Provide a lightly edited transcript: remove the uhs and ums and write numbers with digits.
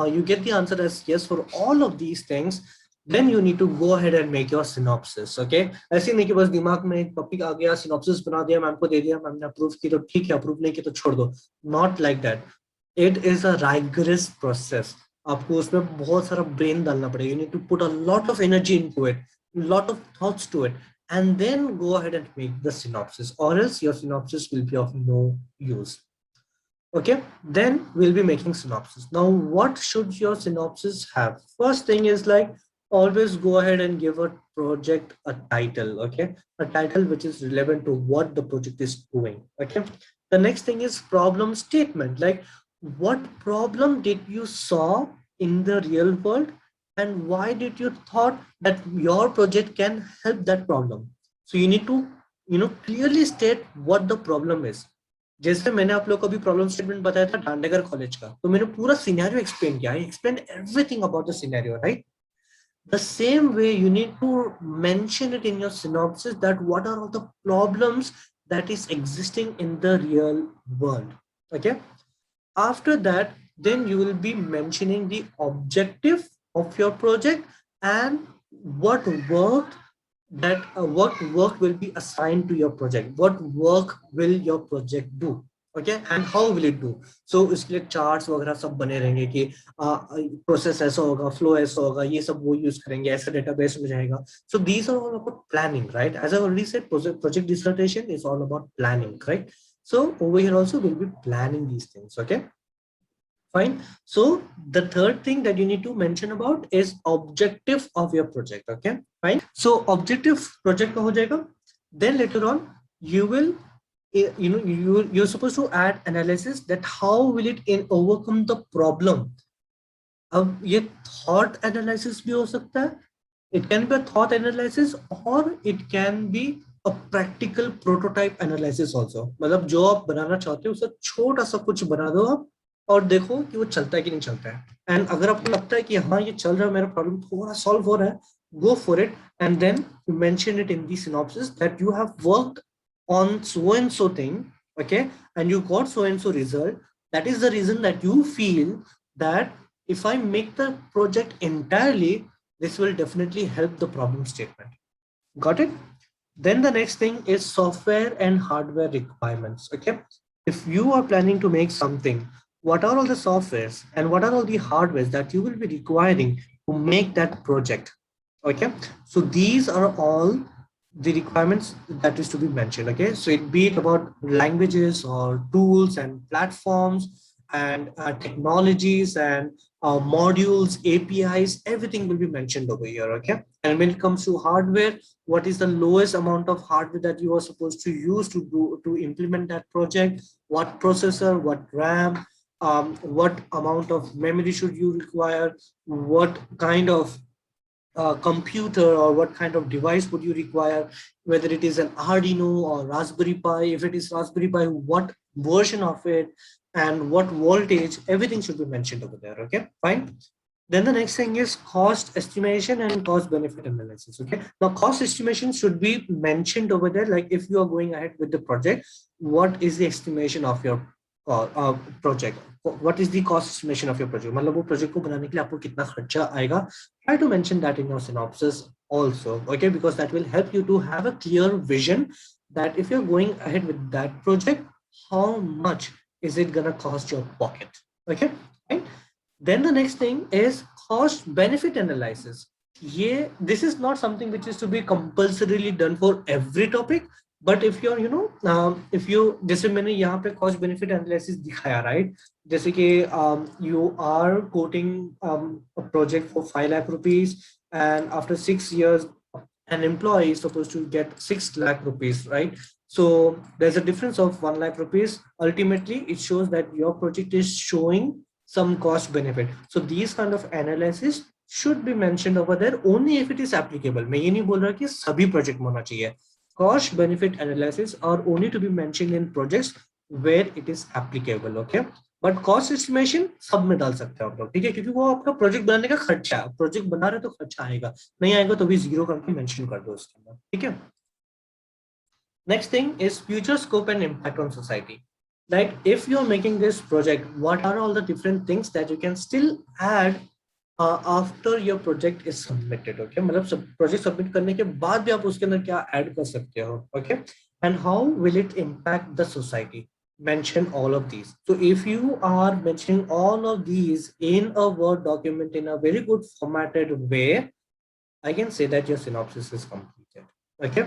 you get the answer as yes for all of these things, then you need to go ahead and make your synopsis. Okay, ऐसे नहीं कि बस दिमाग में एक topic आ गया, synopsis बना दिया, मैम को दे दिया, मैम ने अप्रूव की तो ठीक है, अप्रूव नहीं की तो छोड़ दो. Not like that. It is a rigorous process. आपको उसमें बहुत सारा ब्रेन डालना पड़ेगा. You need to put a lot of energy into it, lot of thoughts to it, and then go ahead and make the synopsis, or else your synopsis will be of no use. Okay, then we'll be making synopsis. Now what should your synopsis have? First thing is like, always go ahead and give a project a title. Okay, a title which is relevant to what the project is doing. Okay, the next thing is problem statement, like what problem did you saw in the real world and why did you thought that your project can help that problem. So you need to clearly state what the problem is. जैसे मैंने आप लोग को भी problem statement बताया था डांडेगर college का, तो मैंने पूरा सिनेरियो एक्सप्लेन किया. I explain everything about the scenario, right? The same way you need to mention it in your synopsis, that what are all the problems that is existing in the real world. Okay, after that then you will be mentioning the objective of your project and what work what work will be assigned to your project, what work will your project do. Okay, and how will it do. So इसके लिए charts वगैरह सब बने रहेंगे कि process ऐसा होगा, flow ऐसा होगा, ये सब वो use करेंगे, ऐसा database में जाएगा. So these are all about planning, right? As I already said, project dissertation is all about planning, right? So over here also we'll be planning these things. Okay, fine. So the third thing that you need to mention about is objective of your project. Okay, fine. So objective project का हो जाएगा. Then later on you will you're supposed to add analysis, that how will it overcome the problem. अब ये thought analysis भी हो सकता है. It can be a thought analysis or it can be a practical prototype analysis also. मतलब जो आप बनाना चाहते हो उससे छोटा सा कुछ बना दो आप और देखो कि वो चलता है कि नहीं चलता है. एंड अगर आपको लगता है कि हाँ ये चल रहा है, मेरा प्रॉब्लम थोड़ा सॉल्व हो रहा है, go for it and then you mention it in the synopsis that you have worked on so and so thing. Okay, and you got so and so result. That is the reason that you feel that if I make the project entirely, this will definitely help the problem statement. Got it? Then the next thing is software and hardware requirements. Okay, if you are planning to make something, what are all the softwares and what are all the hardwares that you will be requiring to make that project. Okay, so these are all the requirements that is to be mentioned. Okay, so it be it about languages or tools and platforms and technologies and modules, APIs, everything will be mentioned over here. Okay, and when it comes to hardware, what is the lowest amount of hardware that you are supposed to use to implement that project, what processor, what RAM, what amount of memory should you require, what kind of computer or what kind of device would you require, whether it is an Arduino or Raspberry Pi. If it is Raspberry Pi, what version of it and what voltage, everything should be mentioned over there. Okay, fine. Then the next thing is cost estimation and cost benefit analysis. Okay, now cost estimation should be mentioned over there, like if you are going ahead with the project, what is the estimation of your project, what is the cost estimation of your project, मतलब वो project को बनाने के लिए आपको कितना खर्चा आएगा. Try to mention that in your synopsis also. Okay, because that will help you to have a clear vision that if you're going ahead with that project, how much is it gonna cost your pocket. Okay, right? Then the next thing is cost benefit analysis. Yeah, this is not something which is to be compulsorily done for every topic, but if you're if you, जैसे मैंने यहाँ पे cost benefit analysis दिखाया, right? जैसे कि you are quoting a project for 5 lakh rupees and after 6 years an employee is supposed to get 6 lakh rupees, right? So there's a difference of 1 lakh rupees. Ultimately it shows that your project is showing some cost benefit. So these kind of analysis should be mentioned over there only if it is applicable. मैं ये नहीं बोल रहा कि सभी project में होना चाहिए. Cost benefit analysis are only to be mentioned in projects where it is applicable. Okay, but cost estimation सब में डाल सकते हो आप लोग, ठीक है, क्योंकि वो आपका प्रोजेक्ट बनाने का खर्चा है. प्रोजेक्ट बना रहे तो खर्चा आएगा, नहीं आएगा तो भी जीरो करके मेंशन कर दो उसके अंदर. ठीक है. Next thing is future scope and impact on society. like if you're making this project, what are all the different things that you can still add after your project is submitted? Okay, मतलब project submit करने के बाद भी आप उसके अंदर क्या add कर सकते हो? Okay, and how will it impact the society? Mention all of these. So if you are mentioning all of these in a Word document in a very good formatted way, I can say that your synopsis is completed. Okay.